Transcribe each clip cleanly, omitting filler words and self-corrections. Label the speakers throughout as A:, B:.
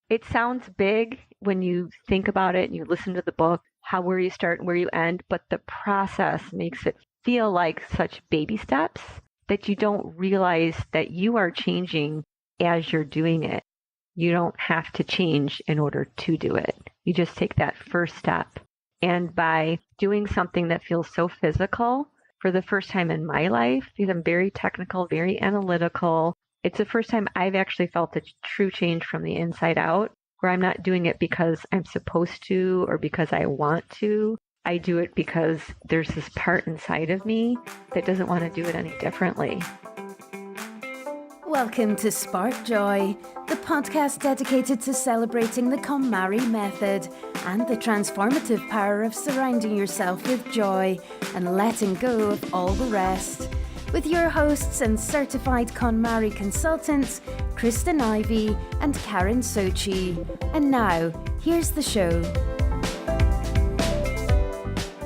A: It sounds big when you think about it and you listen to the book, where you start and where you end, but the process makes it feel like such baby steps that you don't realize that you are changing as you're doing it. You don't have to change in order to do it. You just take that first step. And by doing something that feels so physical for the first time in my life, because I'm very technical, very analytical, it's the first time I've actually felt a true change from the inside out, where I'm not doing it because I'm supposed to or because I want to. I do it because there's this part inside of me that doesn't want to do it any differently.
B: Welcome to Spark Joy, the podcast dedicated to celebrating the KonMari method and the transformative power of surrounding yourself with joy and letting go of all the rest. With your hosts and certified KonMari consultants, Kristyn and Karen Sochi. And now, here's the show.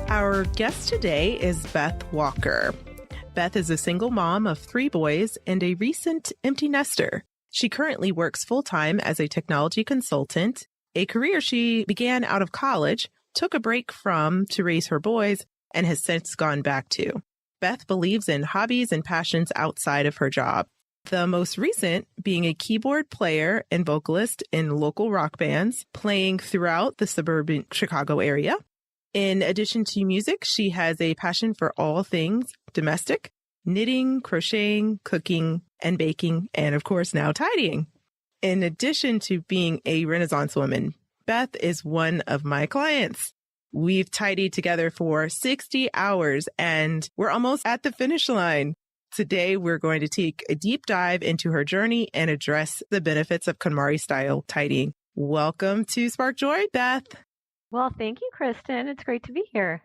C: Our guest today is Beth Walker. Beth is a single mom of 3 boys and a recent empty nester. She currently works full-time as a technology consultant, a career she began out of college, took a break from to raise her boys, and has since gone back to. Beth believes in hobbies and passions outside of her job. The most recent being a keyboard player and vocalist in local rock bands, playing throughout the suburban Chicago area. In addition to music, she has a passion for all things domestic, knitting, crocheting, cooking, and baking, and of course now tidying. In addition to being a Renaissance woman, Beth is one of my clients. We've tidied together for 60 hours and we're almost at the finish line. Today, we're going to take a deep dive into her journey and address the benefits of KonMari style tidying. Welcome to Spark Joy, Beth.
A: Well, thank you, Kristyn. It's great to be here.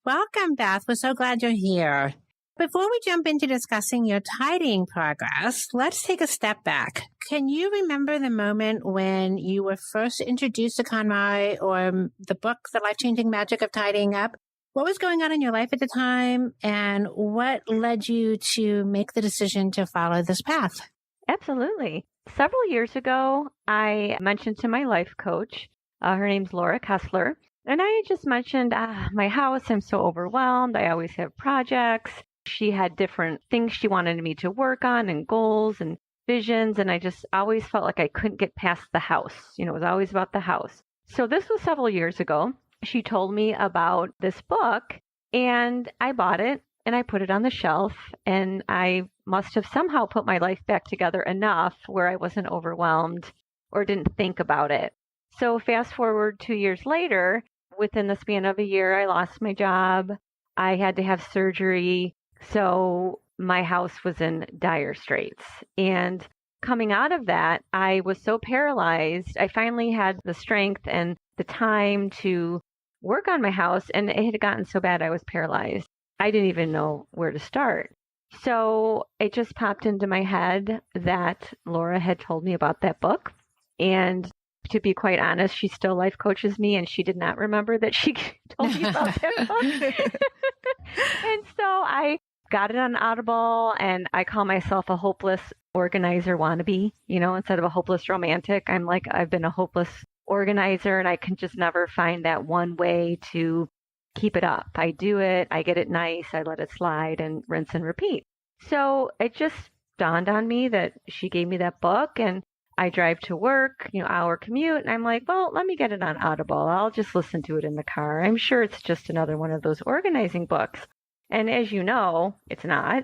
D: Welcome, Beth. We're so glad you're here. Before we jump into discussing your tidying progress, let's take a step back. Can you remember the moment when you were first introduced to KonMari or the book, The Life-Changing Magic of Tidying Up? What was going on in your life at the time, and what led you to make the decision to follow this path?
A: Absolutely. Several years ago, I mentioned to my life coach, her name's Laura Kessler, and I had just mentioned, my house, I'm so overwhelmed. I always have projects. She had different things she wanted me to work on and goals and visions, and I just always felt like I couldn't get past the house. It was always about the house. So this was several years ago. She told me about this book, and I bought it, and I put it on the shelf, and I must have somehow put my life back together enough where I wasn't overwhelmed or didn't think about it. So fast forward 2 years later, within the span of a year, I lost my job. I had to have surgery. So my house was in dire straits. And coming out of that, I was so paralyzed. I finally had the strength and the time to work on my house, and it had gotten so bad I was paralyzed. I didn't even know where to start. So it just popped into my head that Laura had told me about that book. And to be quite honest, she still life coaches me, and she did not remember that she told me about that book. And so I got it on Audible, and I call myself a hopeless organizer wannabe. Instead of a hopeless romantic, I'm like, I've been a hopeless organizer, and I can just never find that one way to keep it up. I do it, I get it nice, I let it slide, and rinse and repeat. So it just dawned on me that she gave me that book, and I drive to work, hour commute, and I'm like, well, let me get it on Audible. I'll just listen to it in the car. I'm sure it's just another one of those organizing books. And as you know, it's not.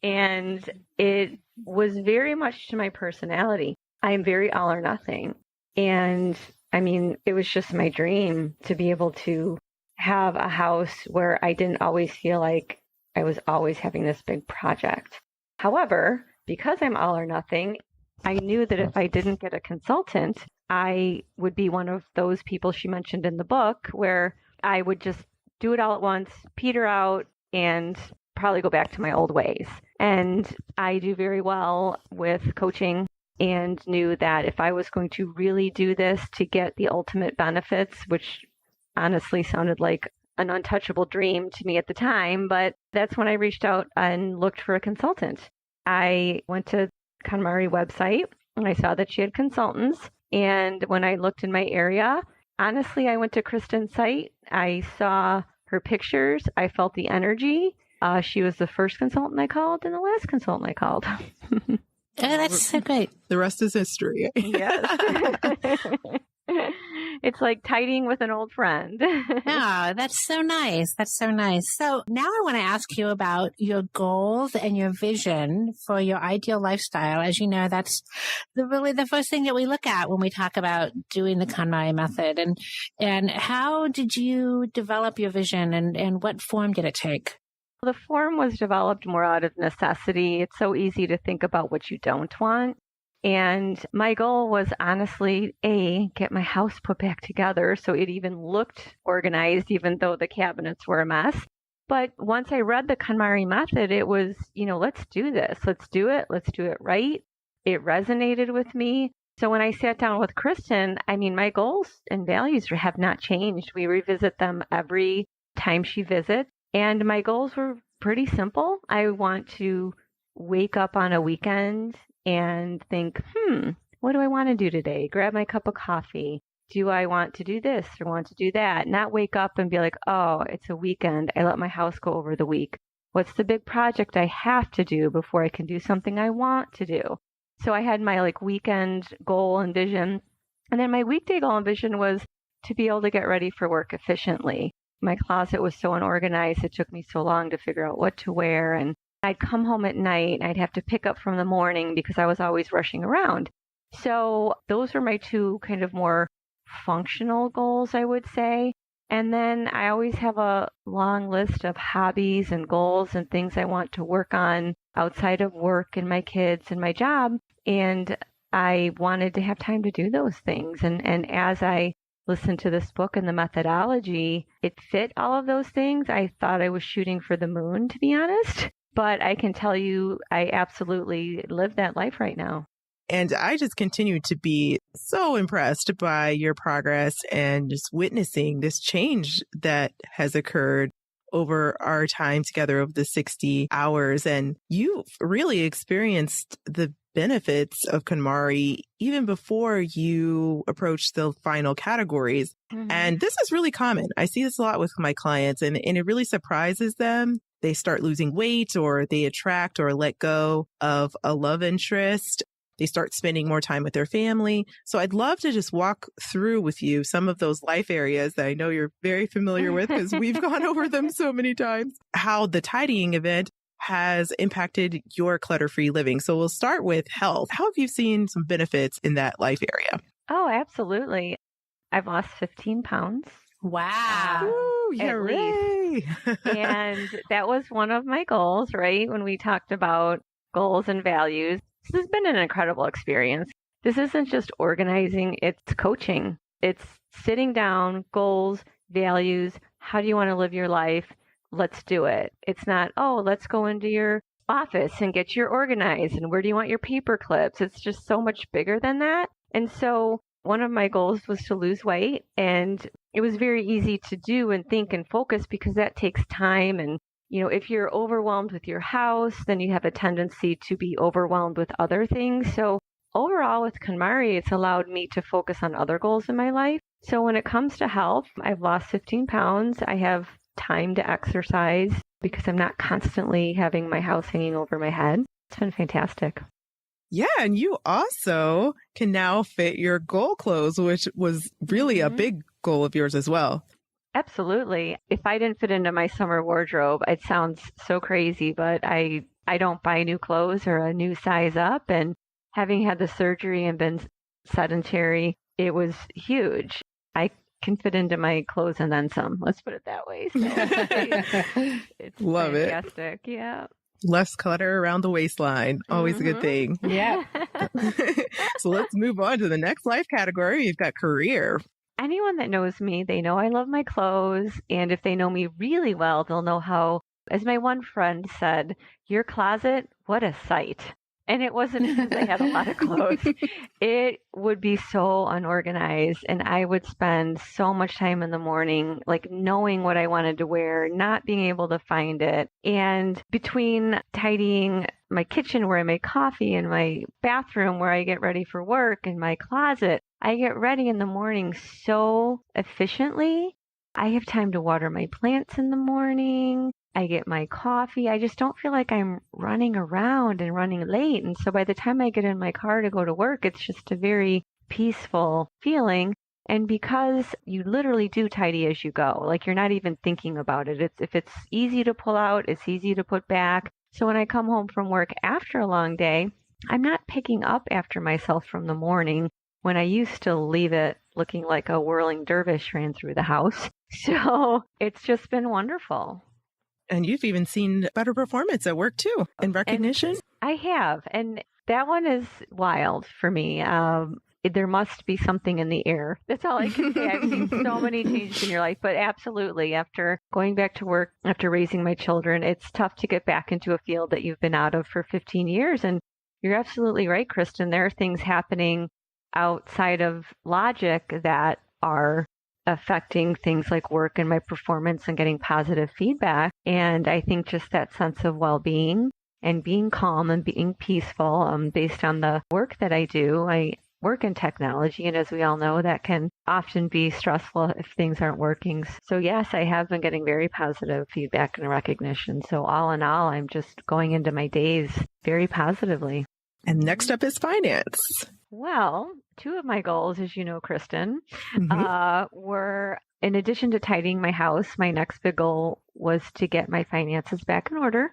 A: And it was very much to my personality. I am very all or nothing. And it was just my dream to be able to have a house where I didn't always feel like I was always having this big project. However, because I'm all or nothing, I knew that if I didn't get a consultant, I would be one of those people she mentioned in the book where I would just do it all at once, peter out, and probably go back to my old ways. And I do very well with coaching, and knew that if I was going to really do this to get the ultimate benefits, which honestly sounded like an untouchable dream to me at the time, but that's when I reached out and looked for a consultant. I went to KonMari website and I saw that she had consultants, And when I looked in my area, honestly, I went to Kristyn's site. I saw her pictures. I felt the energy. She was the first consultant I called and the last consultant I called.
D: Oh, that's so great.
C: The rest is history.
A: Yes. It's like tidying with an old friend.
D: Oh, that's so nice. That's so nice. So now I want to ask you about your goals and your vision for your ideal lifestyle. As you know, that's really the first thing that we look at when we talk about doing the KonMari method. And how did you develop your vision and what form did it take?
A: The form was developed more out of necessity. It's so easy to think about what you don't want. And my goal was honestly, get my house put back together so it even looked organized, even though the cabinets were a mess. But once I read the KonMari method, it was, let's do this. Let's do it. Let's do it right. It resonated with me. So when I sat down with Kristyn, my goals and values have not changed. We revisit them every time she visits. And my goals were pretty simple. I want to wake up on a weekend and think, what do I want to do today? Grab my cup of coffee. Do I want to do this or want to do that? Not wake up and be like, oh, it's a weekend. I let my house go over the week. What's the big project I have to do before I can do something I want to do? So I had my weekend goal and vision. And then my weekday goal and vision was to be able to get ready for work efficiently. My closet was so unorganized. It took me so long to figure out what to wear. And I'd come home at night and I'd have to pick up from the morning because I was always rushing around. So those were my two kind of more functional goals, I would say. And then I always have a long list of hobbies and goals and things I want to work on outside of work and my kids and my job. And I wanted to have time to do those things. And as I listened to this book and the methodology, it fit all of those things. I thought I was shooting for the moon, to be honest. But I can tell you, I absolutely live that life right now.
C: And I just continue to be so impressed by your progress and just witnessing this change that has occurred over our time together of the 60 hours. And you really experienced the benefits of KonMari even before you approached the final categories. Mm-hmm. And this is really common. I see this a lot with my clients, and it really surprises them. They start losing weight, or they attract or let go of a love interest. They start spending more time with their family. So I'd love to just walk through with you some of those life areas that I know you're very familiar with because we've gone over them so many times, how the tidying event has impacted your clutter-free living. So we'll start with health. How have you seen some benefits in that life area?
A: Oh, absolutely. I've lost 15 pounds.
D: Wow.
C: Ooh,
A: at least. And that was one of my goals, right? When we talked about goals and values. This has been an incredible experience. This isn't just organizing, it's coaching. It's sitting down, goals, values. How do you want to live your life? Let's do it. It's not, let's go into your office and get you organized. And where do you want your paper clips? It's just so much bigger than that. And so one of my goals was to lose weight. And it was very easy to do and think and focus because that takes time. And if you're overwhelmed with your house, then you have a tendency to be overwhelmed with other things. So overall with KonMari, it's allowed me to focus on other goals in my life. So when it comes to health, I've lost 15 pounds. I have time to exercise because I'm not constantly having my house hanging over my head. It's been fantastic.
C: Yeah, and you also can now fit your goal clothes, which was really a big goal of yours as well.
A: Absolutely. If I didn't fit into my summer wardrobe, it sounds so crazy, but I don't buy new clothes or a new size up. And having had the surgery and been sedentary, it was huge. I can fit into my clothes and then some. Let's put it that way. So it's
C: Love
A: fantastic.
C: it.
A: Yeah.
C: Less clutter around the waistline. Always a good thing.
D: Yeah.
C: So let's move on to the next life category. You've got career.
A: Anyone that knows me, they know I love my clothes. And if they know me really well, they'll know how, as my one friend said, your closet, what a sight. And it wasn't because I had a lot of clothes. It would be so unorganized. And I would spend so much time in the morning, knowing what I wanted to wear, not being able to find it. And between tidying my kitchen where I make coffee and my bathroom where I get ready for work and my closet, I get ready in the morning so efficiently. I have time to water my plants in the morning. I get my coffee. I just don't feel like I'm running around and running late. And so by the time I get in my car to go to work, it's just a very peaceful feeling. And because you literally do tidy as you go, like you're not even thinking about it. If it's easy to pull out, it's easy to put back. So when I come home from work after a long day, I'm not picking up after myself from the morning when I used to leave it looking like a whirling dervish ran through the house. So it's just been wonderful.
C: And you've even seen better performance at work too, in recognition.
A: And I have. And that one is wild for me. There must be something in the air. That's all I can say. I've seen so many changes in your life, but absolutely, after going back to work, after raising my children, it's tough to get back into a field that you've been out of for 15 years. And you're absolutely right, Kristyn. There are things happening outside of logic that are affecting things like work and my performance and getting positive feedback. And I think just that sense of well-being and being calm and being peaceful, based on the work that I do. I work in technology, and as we all know, that can often be stressful if things aren't working. So yes, I have been getting very positive feedback and recognition. So all in all, I'm just going into my days very positively.
C: And next up is finance.
A: Well, two of my goals, as you know, Kristyn, were, in addition to tidying my house, my next big goal was to get my finances back in order.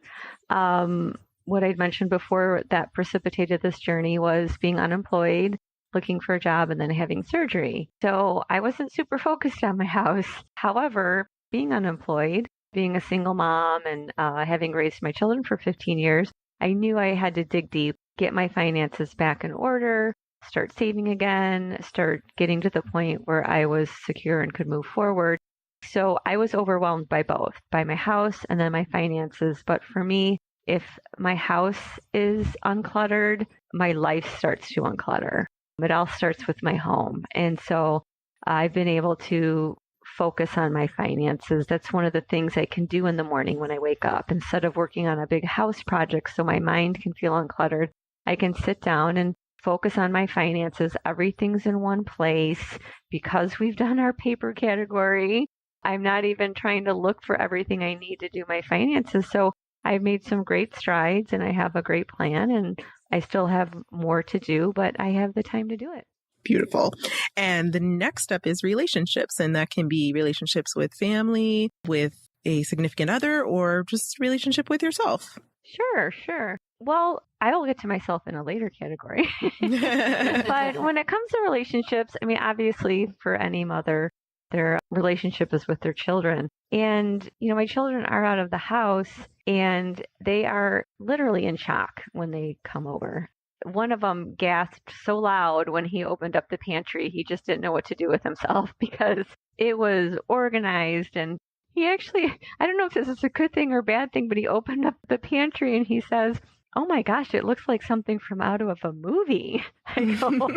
A: What I'd mentioned before that precipitated this journey was being unemployed, looking for a job, and then having surgery. So I wasn't super focused on my house. However, being unemployed, being a single mom, and having raised my children for 15 years, I knew I had to dig deep, get my finances back in order, start saving again, start getting to the point where I was secure and could move forward. So I was overwhelmed by both, by my house and then my finances. But for me, if my house is uncluttered, my life starts to unclutter. It all starts with my home. And so I've been able to focus on my finances. That's one of the things I can do in the morning when I wake up. Instead of working on a big house project so my mind can feel uncluttered, I can sit down and focus on my finances. Everything's in one place. Because we've done our paper category, I'm not even trying to look for everything I need to do my finances. So I've made some great strides and I have a great plan, and I still have more to do, but I have the time to do it.
C: Beautiful. And the next step is relationships. And that can be relationships with family, with a significant other, or just relationship with yourself.
A: Sure. Well, I will get to myself in a later category. But when it comes to relationships, I mean, obviously for any mother, their relationship is with their children. And, my children are out of the house and they are literally in shock when they come over. One of them gasped so loud when he opened up the pantry, he just didn't know what to do with himself because it was organized. And he actually, I don't know if this is a good thing or bad thing, but he opened up the pantry and he says, "Oh my gosh, it looks like something from out of a movie." I go,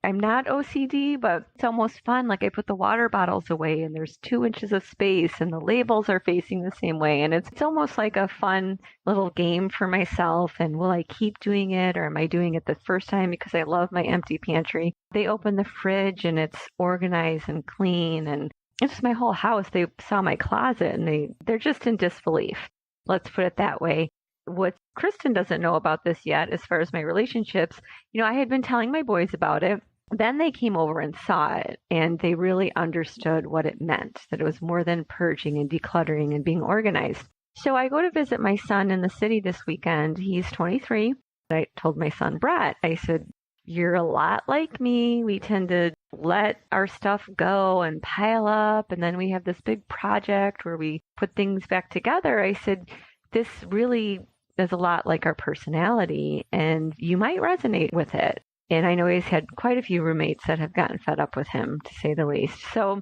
A: I'm not OCD, but it's almost fun. Like I put the water bottles away and there's 2 inches of space and the labels are facing the same way. And it's almost like a fun little game for myself. And will I keep doing it, or am I doing it the first time because I love my empty pantry? They open the fridge and it's organized and clean, and it's my whole house. They saw my closet and they're just in disbelief. Let's put it that way. What Kristyn doesn't know about this yet, as far as my relationships, I had been telling my boys about it. Then they came over and saw it, and they really understood what it meant, that it was more than purging and decluttering and being organized. So I go to visit my son in the city this weekend. He's 23. I told my son, Brett, I said, "You're a lot like me. We tend to let our stuff go and pile up, and then we have this big project where we put things back together." I said, "This really is a lot like our personality, and you might resonate with it." And I know he's had quite a few roommates that have gotten fed up with him, to say the least. So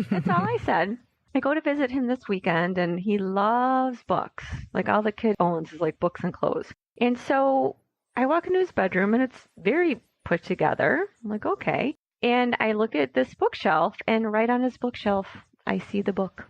A: that's all I said. I go to visit him this weekend, and he loves books. Like all the kid owns is like books and clothes. And so I walk into his bedroom, and it's very put together. I'm like, okay. And I look at this bookshelf, and right on his bookshelf, I see the book.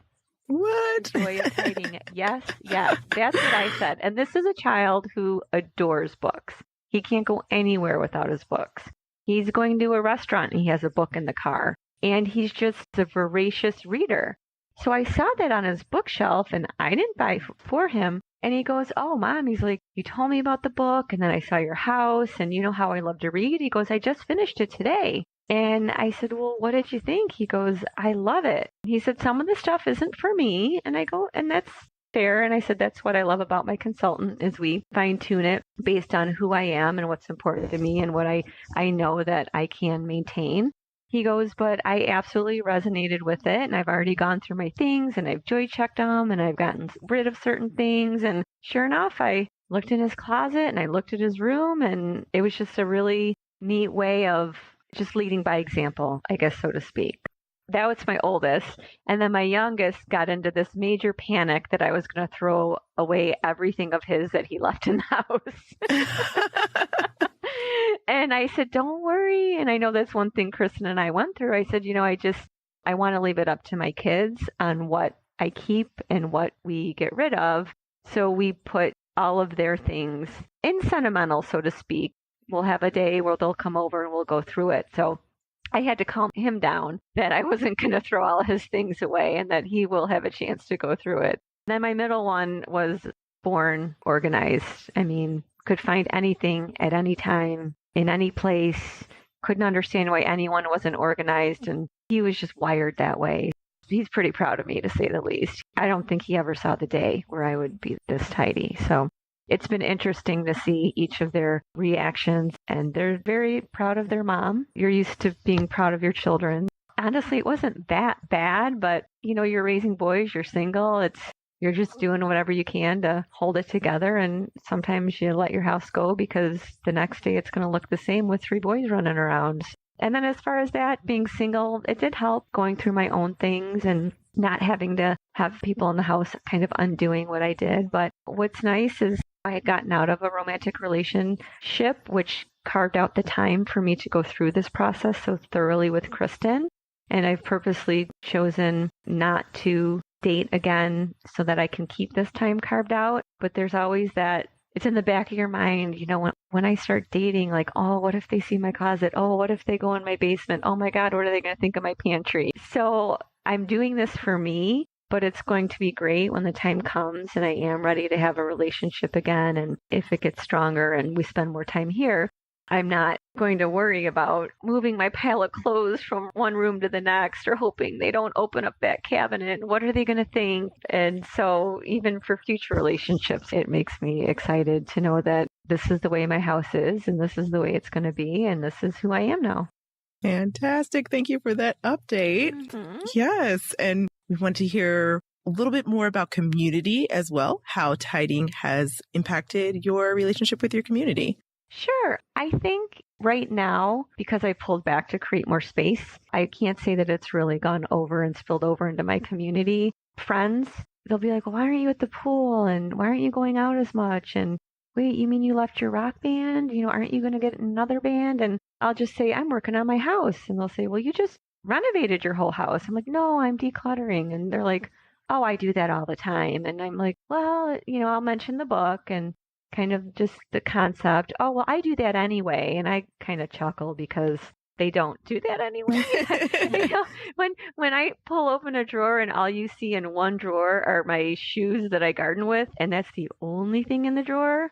C: What?
A: Joy of Tidying. Yes. That's what I said. And this is a child who adores books. He can't go anywhere without his books. He's going to a restaurant and he has a book in the car. And he's just a voracious reader. So I saw that on his bookshelf and I didn't buy for him. And he goes, oh, Mom, he's like, you told me about the book and then I saw your house and you know how I love to read. He goes, I just finished it today. And I said, well, what did you think? He goes, I love it. He said, some of the stuff isn't for me. And I go, and that's fair. And I said, that's what I love about my consultant is we fine tune it based on who I am and what's important to me and what I know that I can maintain. He goes, but I absolutely resonated with it. And I've already gone through my things and I've joy checked them and I've gotten rid of certain things. And sure enough, I looked in his closet and I looked at his room and it was just a really neat way of just leading by example, I guess, so to speak. That was my oldest. And then my youngest got into this major panic that I was going to throw away everything of his that he left in the house. And I said, don't worry. And I know that's one thing Kristyn and I went through. I said, I want to leave it up to my kids on what I keep and what we get rid of. So we put all of their things in sentimental, so to speak. We'll have a day where they'll come over and we'll go through it. So I had to calm him down that I wasn't going to throw all his things away and that he will have a chance to go through it. Then my middle one was born organized. I mean, could find anything at any time, in any place, couldn't understand why anyone wasn't organized. And he was just wired that way. He's pretty proud of me, to say the least. I don't think he ever saw the day where I would be this tidy. So it's been interesting to see each of their reactions, and they're very proud of their mom. You're used to being proud of your children. Honestly, it wasn't that bad, but you're raising boys, you're single, you're just doing whatever you can to hold it together, and sometimes you let your house go because the next day it's going to look the same with 3 boys running around. And then as far as that, being single, it did help going through my own things and not having to have people in the house kind of undoing what I did. But what's nice is I had gotten out of a romantic relationship, which carved out the time for me to go through this process so thoroughly with Kristyn. And I've purposely chosen not to date again so that I can keep this time carved out. But there's always that, it's in the back of your mind, when I start dating, like, oh, what if they see my closet? Oh, what if they go in my basement? Oh my God, what are they going to think of my pantry? So I'm doing this for me. But it's going to be great when the time comes and I am ready to have a relationship again. And if it gets stronger and we spend more time here, I'm not going to worry about moving my pile of clothes from one room to the next or hoping they don't open up that cabinet. What are they going to think? And so even for future relationships, it makes me excited to know that this is the way my house is and this is the way it's going to be. And this is who I am now.
C: Fantastic. Thank you for that update. Mm-hmm. Yes. And we want to hear a little bit more about community as well, how tidying has impacted your relationship with your community.
A: Sure. I think right now, because I pulled back to create more space, I can't say that it's really gone over and spilled over into my community. Friends, they'll be like, well, why aren't you at the pool? And why aren't you going out as much? And wait, you mean you left your rock band? Aren't you going to get another band? And I'll just say, I'm working on my house. And they'll say, well, you just renovated your whole house. I'm like, no, I'm decluttering. And they're like, oh, I do that all the time. And I'm like, well, I'll mention the book and kind of just the concept. Oh, well, I do that anyway. And I kind of chuckle because they don't do that anyway. When I pull open a drawer and all you see in one drawer are my shoes that I garden with, and that's the only thing in the drawer,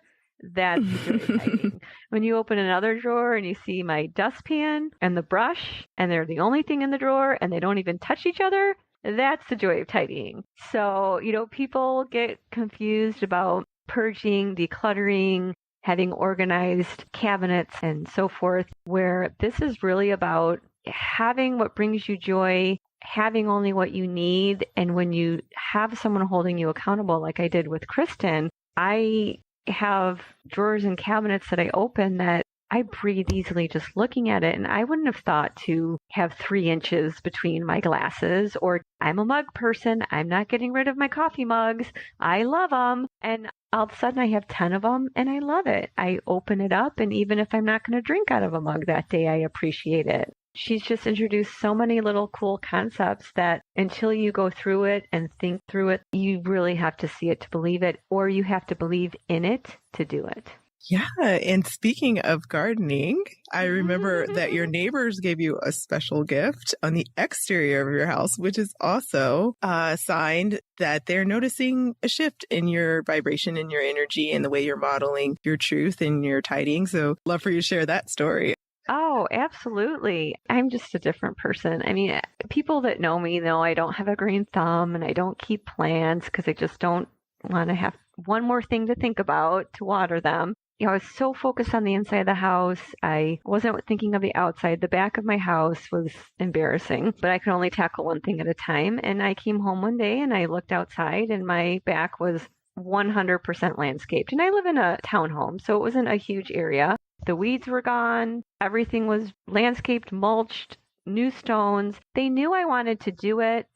A: that's exciting. When you open another drawer and you see my dustpan and the brush, and they're the only thing in the drawer and they don't even touch each other, that's the joy of tidying. So, people get confused about purging, decluttering, having organized cabinets and so forth, where this is really about having what brings you joy, having only what you need. And when you have someone holding you accountable, like I did with Kristyn, I have drawers and cabinets that I open that I breathe easily just looking at it. And I wouldn't have thought to have 3 inches between my glasses, or I'm a mug person. I'm not getting rid of my coffee mugs. I love them. And all of a sudden I have 10 of them and I love it. I open it up. And even if I'm not going to drink out of a mug that day, I appreciate it. She's just introduced so many little cool concepts that until you go through it and think through it, you really have to see it to believe it, or you have to believe in it to do it.
C: Yeah. And speaking of gardening, I remember that your neighbors gave you a special gift on the exterior of your house, which is also a sign that they're noticing a shift in your vibration and your energy and the way you're modeling your truth and your tidying. So love for you to share that story.
A: Oh, absolutely. I'm just a different person. I mean, people that know me know I don't have a green thumb and I don't keep plants because I just don't want to have one more thing to think about to water them. I was so focused on the inside of the house. I wasn't thinking of the outside. The back of my house was embarrassing, but I could only tackle one thing at a time. And I came home one day and I looked outside and my back was 100% landscaped. And I live in a townhome, so it wasn't a huge area. The weeds were gone. Everything was landscaped, mulched, new stones. They knew I wanted to do it,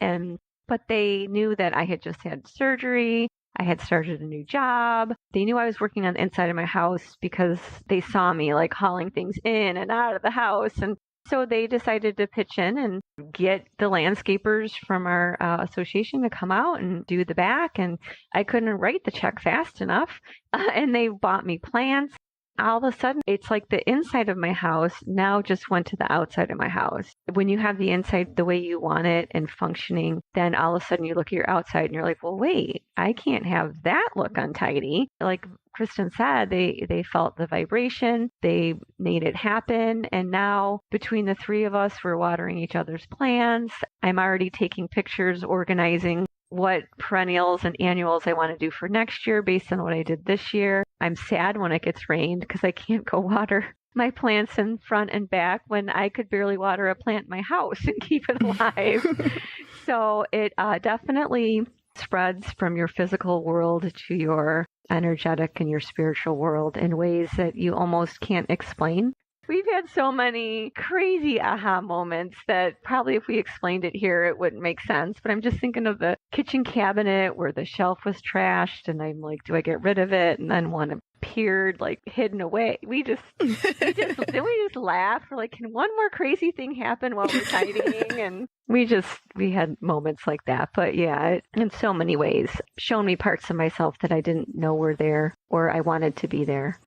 A: but they knew that I had just had surgery. I had started a new job. They knew I was working on the inside of my house because they saw me like hauling things in and out of the house. And so they decided to pitch in and get the landscapers from our association to come out and do the back. And I couldn't write the check fast enough. And they bought me plants. All of a sudden, it's like the inside of my house now just went to the outside of my house. When you have the inside the way you want it and functioning, then all of a sudden you look at your outside and you're like, well, wait, I can't have that look untidy. Like Kristyn said, they felt the vibration, they made it happen. And now between the three of us, we're watering each other's plants. I'm already taking pictures, organizing what perennials and annuals I want to do for next year based on what I did this year. I'm sad when it gets rained because I can't go water my plants in front and back when I could barely water a plant in my house and keep it alive. So it definitely spreads from your physical world to your energetic and your spiritual world in ways that you almost can't explain. We've had so many crazy aha moments that probably if we explained it here, it wouldn't make sense. But I'm just thinking of the kitchen cabinet where the shelf was trashed. And I'm like, do I get rid of it? And then one appeared like hidden away. We just laughed. We're like, can one more crazy thing happen while we're tidying? And we had moments like that. But yeah, in so many ways, shown me parts of myself that I didn't know were there or I wanted to be there.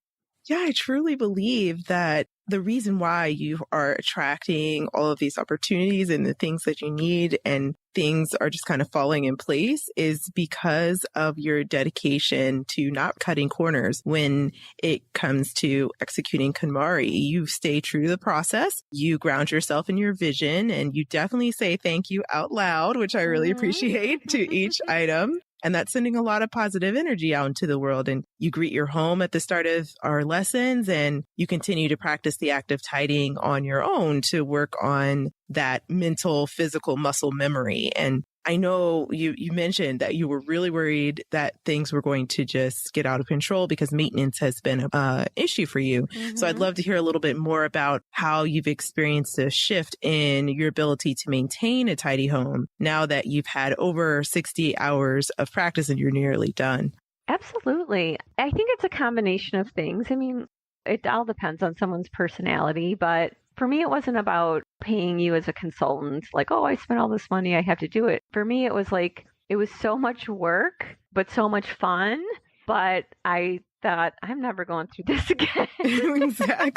C: Yeah, I truly believe that the reason why you are attracting all of these opportunities and the things that you need and things are just kind of falling in place is because of your dedication to not cutting corners when it comes to executing KonMari. You stay true to the process, you ground yourself in your vision, and you definitely say thank you out loud, which I really appreciate, to each item. And that's sending a lot of positive energy out into the world. And you greet your home at the start of our lessons and you continue to practice the act of tidying on your own to work on that mental, physical muscle memory. And I know you mentioned that you were really worried that things were going to just get out of control because maintenance has been an issue for you. Mm-hmm. So I'd love to hear a little bit more about how you've experienced a shift in your ability to maintain a tidy home now that you've had over 60 hours of practice and you're nearly done.
A: Absolutely. I think it's a combination of things. I mean, it all depends on someone's personality, but for me, it wasn't about paying you as a consultant, like, oh, I spent all this money, I have to do it. For me, it was like, it was so much work, but so much fun. But I thought, I'm never going through this again.
C: Exactly.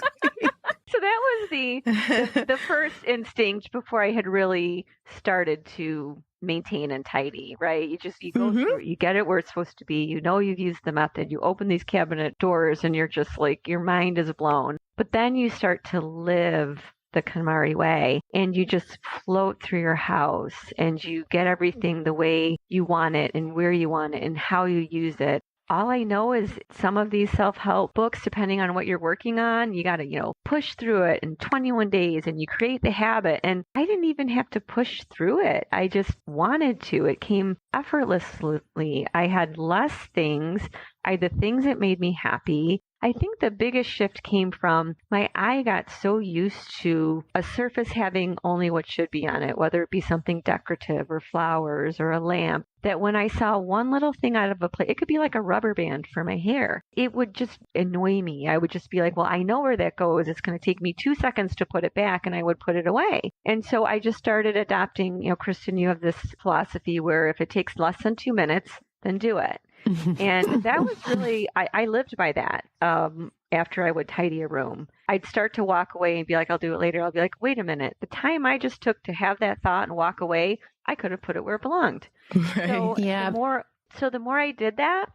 A: So that was the first instinct before I had really started to maintain and tidy, right? You go through it, you get it where it's supposed to be, you know you've used the method, you open these cabinet doors and you're just like, your mind is blown. But then you start to live the KonMari way and you just float through your house and you get everything the way you want it and where you want it and how you use it. All I know is some of these self-help books, depending on what you're working on, you got to, push through it in 21 days and you create the habit. And I didn't even have to push through it. I just wanted to. It came effortlessly. I had less things. I had the things that made me happy. I think the biggest shift came from my eye got so used to a surface having only what should be on it, whether it be something decorative or flowers or a lamp, that when I saw one little thing out of a plate, it could be like a rubber band for my hair. It would just annoy me. I would just be like, well, I know where that goes. It's going to take me 2 seconds to put it back, and I would put it away. And so I just started adopting, Kristyn, you have this philosophy where if it takes less than 2 minutes, then do it. And that was really, I lived by that. After I would tidy a room, I'd start to walk away and be like, I'll do it later. I'll be like, wait a minute. The time I just took to have that thought and walk away, I could have put it where it belonged.
C: Right.
A: So the more I did that,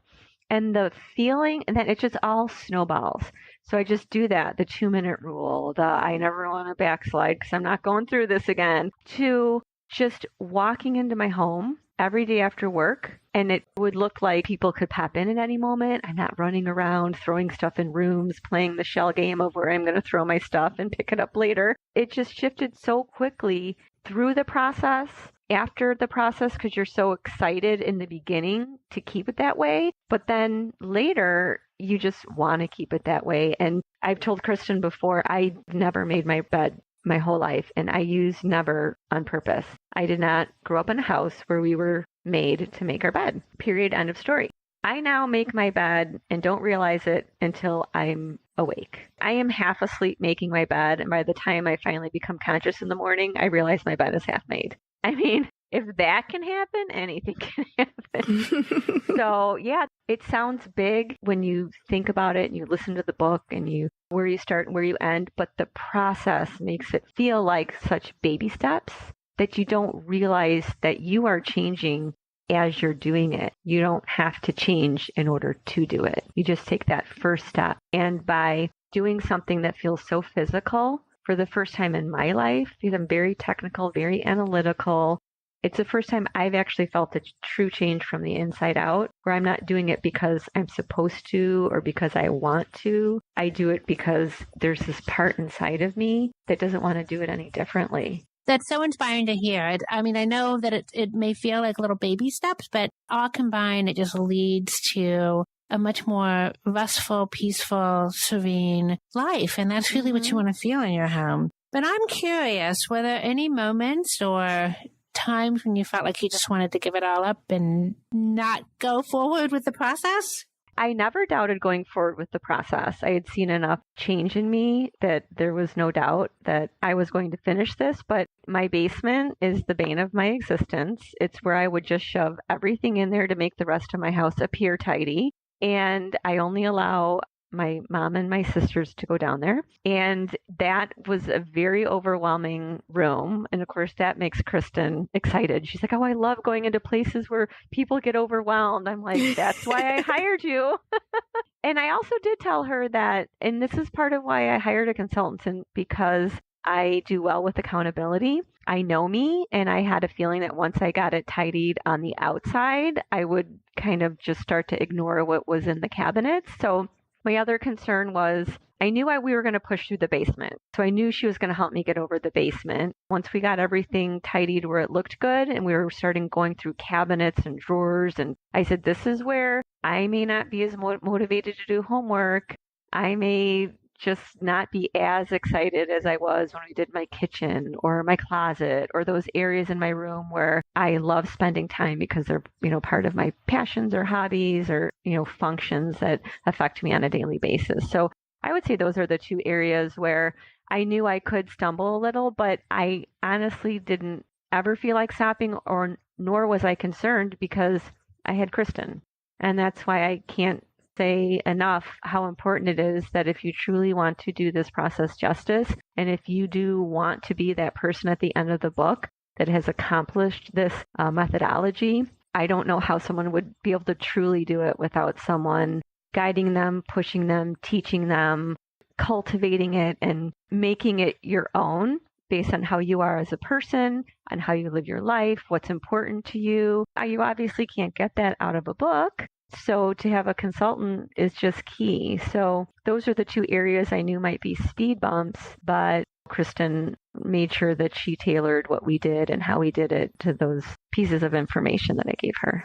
A: and the feeling, and then it just all snowballs. So I just do that, the 2-minute rule, the I never want to backslide because I'm not going through this again, to just walking into my home every day after work. And it would look like people could pop in at any moment. I'm not running around throwing stuff in rooms, playing the shell game of where I'm going to throw my stuff and pick it up later. It just shifted so quickly through the process, after the process, because you're so excited in the beginning to keep it that way. But then later, you just want to keep it that way. And I've told Kristyn before, I never made my bed my whole life, and I use never on purpose. I did not grow up in a house where we were made to make our bed. Period. End of story. I now make my bed and don't realize it until I'm awake. I am half asleep making my bed, and by the time I finally become conscious in the morning, I realize my bed is half made. I mean, if that can happen, anything can happen. So yeah, it sounds big when you think about it and you listen to the book and where you start and where you end, but the process makes it feel like such baby steps that you don't realize that you are changing as you're doing it. You don't have to change in order to do it. You just take that first step. And by doing something that feels so physical for the first time in my life, because I'm very technical, very analytical, it's the first time I've actually felt a true change from the inside out, where I'm not doing it because I'm supposed to or because I want to. I do it because there's this part inside of me that doesn't want to do it any differently.
D: That's so inspiring to hear. I mean, I know that it may feel like little baby steps, but all combined, it just leads to a much more restful, peaceful, serene life. And that's really what you want to feel in your home. But I'm curious, were there any moments or times when you felt like you just wanted to give it all up and not go forward with the process?
A: I never doubted going forward with the process. I had seen enough change in me that there was no doubt that I was going to finish this. But my basement is the bane of my existence. It's where I would just shove everything in there to make the rest of my house appear tidy. And I only allow my mom and my sisters to go down there. And that was a very overwhelming room. And of course, that makes Kristyn excited. She's like, oh, I love going into places where people get overwhelmed. I'm like, that's why I hired you. And I also did tell her that, and this is part of why I hired a consultant, because I do well with accountability. I know me, and I had a feeling that once I got it tidied on the outside, I would kind of just start to ignore what was in the cabinets. So my other concern was I knew we were going to push through the basement. So I knew she was going to help me get over the basement. Once we got everything tidied where it looked good and we were starting going through cabinets and drawers, and I said, this is where I may not be as motivated to do homework. I may just not be as excited as I was when we did my kitchen or my closet or those areas in my room where I love spending time because they're, part of my passions or hobbies or, functions that affect me on a daily basis. So I would say those are the two areas where I knew I could stumble a little, but I honestly didn't ever feel like stopping, nor was I concerned because I had Kristyn. And that's why I can't say enough how important it is that if you truly want to do this process justice, and if you do want to be that person at the end of the book that has accomplished this methodology, I don't know how someone would be able to truly do it without someone guiding them, pushing them, teaching them, cultivating it, and making it your own based on how you are as a person and how you live your life, what's important to you. You obviously can't get that out of a book. So to have a consultant is just key. So those are the two areas I knew might be speed bumps, but Kristyn made sure that she tailored what we did and how we did it to those pieces of information that I gave her.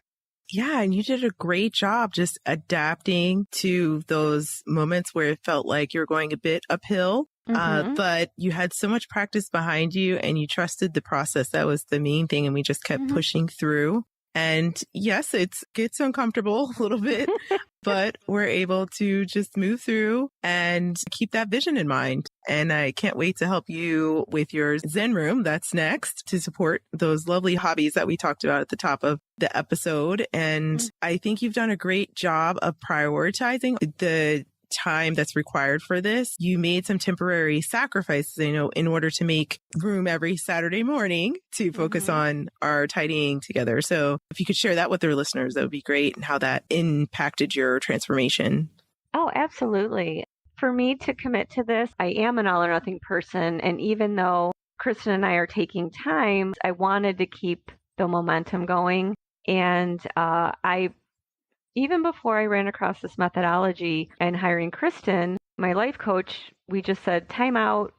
C: Yeah, and you did a great job just adapting to those moments where it felt like you're going a bit uphill, but you had so much practice behind you and you trusted the process. That was the main thing. And we just kept pushing through. And yes, it gets uncomfortable a little bit, but we're able to just move through and keep that vision in mind. And I can't wait to help you with your Zen room. That's next to support those lovely hobbies that we talked about at the top of the episode. And I think you've done a great job of prioritizing the time that's required for this. You made some temporary sacrifices, in order to make room every Saturday morning to focus on our tidying together. So if you could share that with our listeners, that would be great, and how that impacted your transformation.
A: Oh, absolutely. For me to commit to this, I am an all or nothing person. And even though Kristyn and I are taking time, I wanted to keep the momentum going. And even before I ran across this methodology and hiring Kristyn, my life coach, we just said, time out,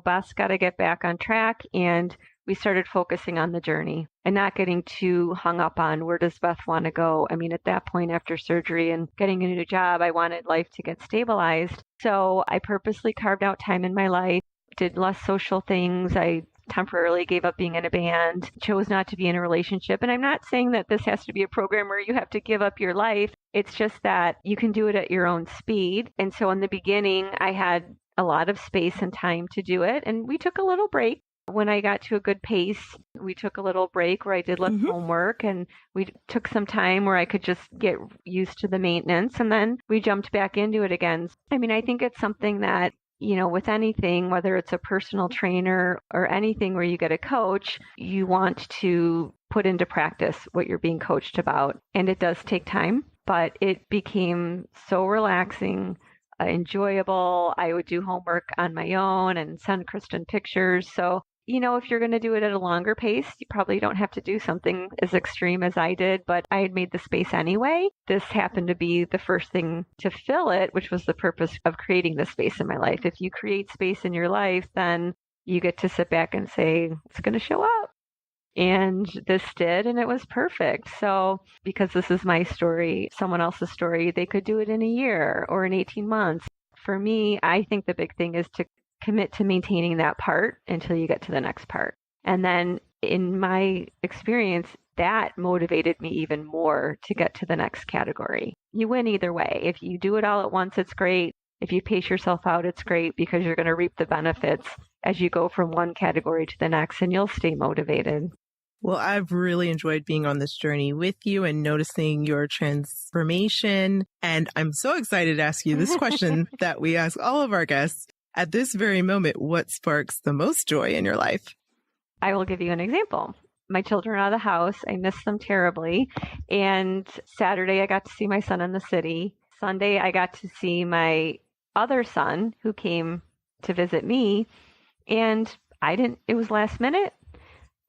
A: Beth's got to get back on track. And we started focusing on the journey and not getting too hung up on where does Beth want to go. I mean, at that point, after surgery and getting a new job, I wanted life to get stabilized. So I purposely carved out time in my life, did less social things. I temporarily gave up being in a band, chose not to be in a relationship. And I'm not saying that this has to be a program where you have to give up your life. It's just that you can do it at your own speed. And so in the beginning, I had a lot of space and time to do it. And we took a little break. When I got to a good pace, we took a little break where I did less homework, and we took some time where I could just get used to the maintenance. And then we jumped back into it again. I mean, I think it's something that, with anything, whether it's a personal trainer or anything where you get a coach, you want to put into practice what you're being coached about. And it does take time, but it became so relaxing, enjoyable. I would do homework on my own and send Kristyn pictures. So, if you're going to do it at a longer pace, you probably don't have to do something as extreme as I did, but I had made the space anyway. This happened to be the first thing to fill it, which was the purpose of creating the space in my life. If you create space in your life, then you get to sit back and say, it's going to show up. And this did, and it was perfect. So because this is my story, someone else's story, they could do it in a year or in 18 months. For me, I think the big thing is to commit to maintaining that part until you get to the next part. And then in my experience, that motivated me even more to get to the next category. You win either way. If you do it all at once, it's great. If you pace yourself out, it's great because you're going to reap the benefits as you go from one category to the next, and you'll stay motivated.
C: Well, I've really enjoyed being on this journey with you and noticing your transformation. And I'm so excited to ask you this question that we ask all of our guests. At this very moment, what sparks the most joy in your life?
A: I will give you an example. My children are out of the house. I miss them terribly. And Saturday, I got to see my son in the city. Sunday, I got to see my other son who came to visit me. And it was last minute.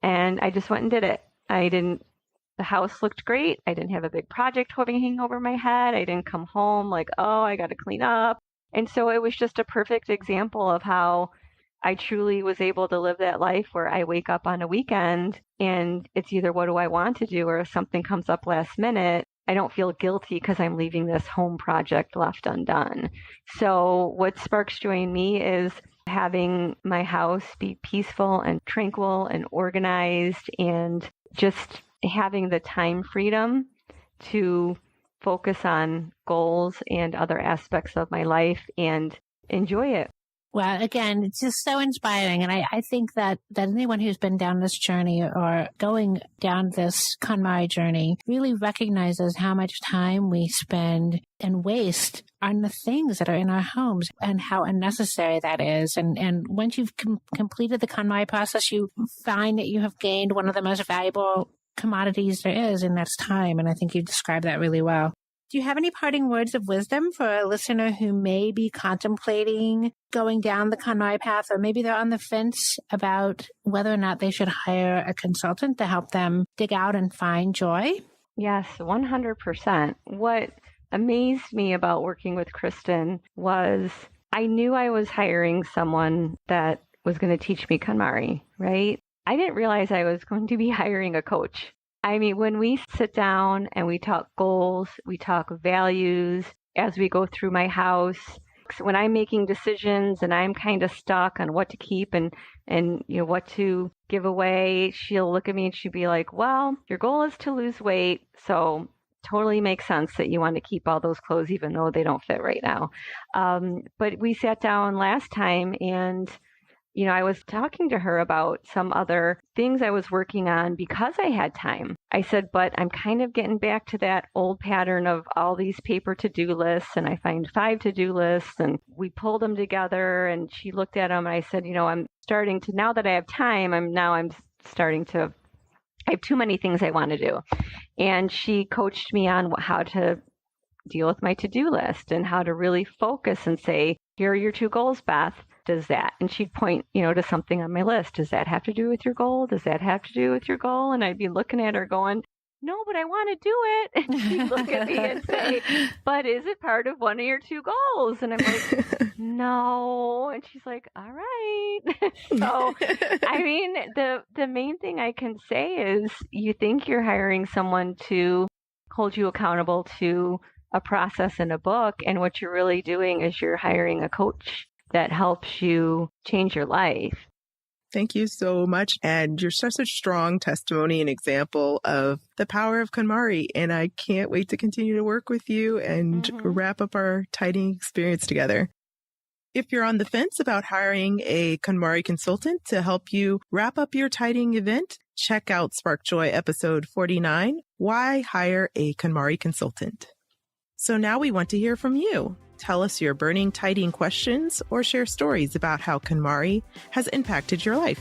A: And I just went and did it. The house looked great. I didn't have a big project hanging over my head. I didn't come home like, oh, I got to clean up. And so it was just a perfect example of how I truly was able to live that life where I wake up on a weekend and it's either what do I want to do, or if something comes up last minute, I don't feel guilty because I'm leaving this home project left undone. So what sparks joy in me is having my house be peaceful and tranquil and organized, and just having the time freedom to focus on goals and other aspects of my life and enjoy it.
D: Well, again, it's just so inspiring. And I think that anyone who's been down this journey or going down this KonMari journey really recognizes how much time we spend and waste on the things that are in our homes and how unnecessary that is. And once you've completed the KonMari process, you find that you have gained one of the most valuable commodities there is, and that's time. And I think you described that really well. Do you have any parting words of wisdom for a listener who may be contemplating going down the KonMari path, or maybe they're on the fence about whether or not they should hire a consultant to help them dig out and find joy?
A: Yes, 100%. What amazed me about working with Kristyn was I knew I was hiring someone that was going to teach me KonMari, right? I didn't realize I was going to be hiring a coach. I mean, when we sit down and we talk goals, we talk values as we go through my house, when I'm making decisions and I'm kind of stuck on what to keep and what to give away, she'll look at me and she'll be like, well, your goal is to lose weight. So totally makes sense that you want to keep all those clothes even though they don't fit right now. But we sat down last time and I was talking to her about some other things I was working on because I had time. I said, but I'm kind of getting back to that old pattern of all these paper to-do lists, and I find 5 to-do lists, and we pulled them together, and she looked at them, and I said, I'm starting to, now that I have time, I'm starting to, I have too many things I want to do. And she coached me on how to deal with my to-do list and how to really focus and say, here are your 2 goals, Beth. Does that? And she'd point, to something on my list. Does that have to do with your goal? Does that have to do with your goal? And I'd be looking at her going, no, but I want to do it. And she'd look at me and say, but is it part of one of your 2 goals? And I'm like, no. And she's like, all right. So, I mean, the main thing I can say is you think you're hiring someone to hold you accountable to a process in a book. And what you're really doing is you're hiring a coach that helps you change your life.
C: Thank you so much. And you're such a strong testimony and example of the power of KonMari. And I can't wait to continue to work with you and wrap up our tidying experience together. If you're on the fence about hiring a KonMari consultant to help you wrap up your tidying event, check out Spark Joy episode 49, Why Hire a KonMari Consultant? So now we want to hear from you. Tell us your burning tidying questions or share stories about how KonMari has impacted your life.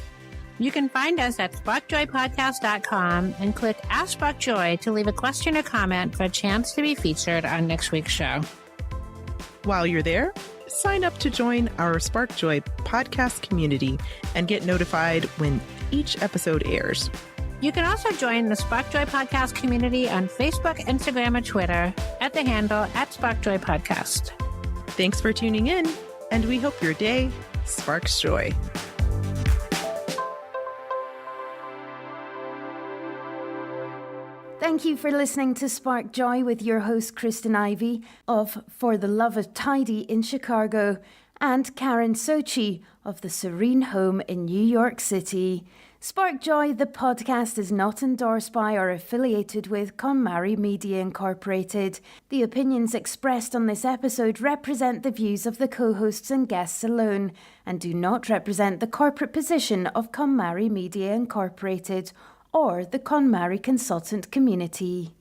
D: You can find us at sparkjoypodcast.com and click Ask Spark Joy to leave a question or comment for a chance to be featured on next week's show.
C: While you're there, sign up to join our Spark Joy podcast community and get notified when each episode airs.
D: You can also join the Spark Joy Podcast community on Facebook, Instagram, or Twitter at the handle @SparkJoyPodcast.
C: Thanks for tuning in, and we hope your day sparks joy.
B: Thank you for listening to Spark Joy with your host, Kristyn Ivy of For the Love of Tidy in Chicago and Karen Sochi of the Serene Home in New York City. Spark Joy, the podcast, is not endorsed by or affiliated with KonMari Media Incorporated. The opinions expressed on this episode represent the views of the co-hosts and guests alone and do not represent the corporate position of KonMari Media Incorporated or the KonMari Consultant community.